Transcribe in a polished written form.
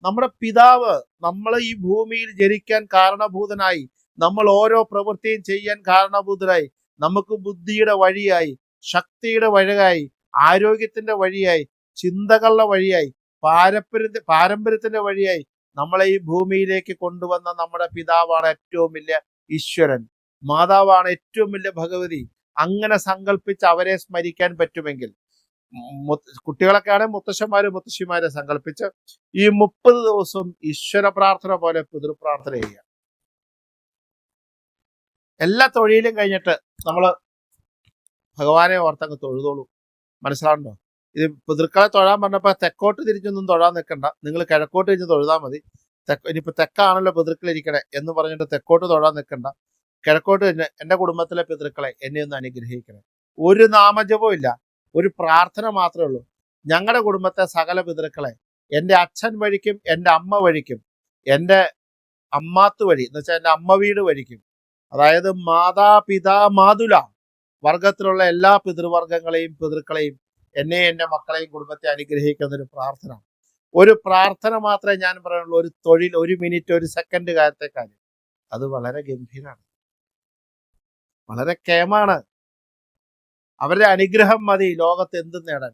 നമ്മുടെ പിതാവ് നമ്മളെ ഈ ഭൂമിയിൽ ജനിക്കാൻ കാരണഭൂതനായി, നമ്മൾ ഓരോ പ്രവൃത്തിയും ചെയ്യാൻ കാരണഭൂതനായി, നമുക്ക് ബുദ്ധിയുടെ വഴിയായി, ശക്തിയുടെ വഴിയായി, ആരോഗ്യത്തിന്റെ വഴിയായി, ചിന്തകളുടെ വഴിയായി, പാരമ്പര്യത്തിന്റെ വഴിയായി നമ്മളെ ഈ ഭൂമിയിലേക്ക് കൊണ്ടുവന്ന നമ്മുടെ പിതാവാണ് ഏറ്റവും വലിയ ഈശ്വരൻ. മാതാവാണ് ഏറ്റവും വലിയ ഭഗവതി. അങ്ങനെ സങ്കല്പിച്ച് അവരെ സ്മരിക്കാൻ പറ്റുമെങ്കിൽ, കുട്ടികളൊക്കെ ആണെങ്കിൽ മുത്തശ്ശന്മാരും മുത്തശ്ശിമാരെ സങ്കല്പിച്ച് ഈ 30 ദിവസവും ഈശ്വര പ്രാർത്ഥന പോലെ പിതൃപ്രാർത്ഥന ചെയ്യുക. എല്ലാ തൊഴിലും കഴിഞ്ഞിട്ട് നമ്മള് ഭഗവാനെ ഓർത്തങ്ങ് തൊഴുതോളൂ. മനസ്സിലാവുണ്ടോ? ഇത് പിതൃക്കളെ തൊഴാൻ പറഞ്ഞപ്പോ തെക്കോട്ട് തിരിഞ്ഞൊന്നും തൊഴാൻ നിൽക്കണ്ട, നിങ്ങൾ കിഴക്കോട്ട് തിരിഞ്ഞ് തൊഴുതാൽ മതി. ഇനിയിപ്പോ തെക്കാണല്ലോ പിതൃക്കളിരിക്കണേ എന്ന് പറഞ്ഞിട്ട് തെക്കോട്ട് തൊഴാൻ നിൽക്കണ്ട, കിഴക്കോട്ട് തന്നെ എൻ്റെ കുടുംബത്തിലെ പിതൃക്കളെ എന്നെ ഒന്ന് അനുഗ്രഹിക്കണേ. ഒരു നാമജപവും ഇല്ല, ഒരു പ്രാർത്ഥന മാത്രമേ ഉള്ളൂ. ഞങ്ങളുടെ കുടുംബത്തെ സകല പിതൃക്കളെ എൻ്റെ അച്ഛൻ വഴിക്കും എൻ്റെ അമ്മ വഴിക്കും എൻ്റെ അമ്മാത്ത് വഴി എന്ന് വെച്ചാൽ എൻ്റെ അമ്മ വീട് വഴിക്കും, അതായത് മാതാപിതാ മാതുല വർഗത്തിലുള്ള എല്ലാ പിതൃവർഗങ്ങളെയും പിതൃക്കളെയും എന്നെ എൻ്റെ മക്കളെയും കുടുംബത്തെ അനുഗ്രഹിക്കുന്ന ഒരു പ്രാർത്ഥന മാത്രമേ ഞാൻ പറയുള്ളൂ. ഒരു തൊഴിൽ, 1 മിനിറ്റ് 1 സെക്കൻഡ് കാര്യത്തെ കാര്യം അത് വളരെ ഗംഭീരമാണ്, വളരെ കേമാണ്. അവരുടെ അനുഗ്രഹം മതി ലോകത്ത് എന്തും നേടാൻ.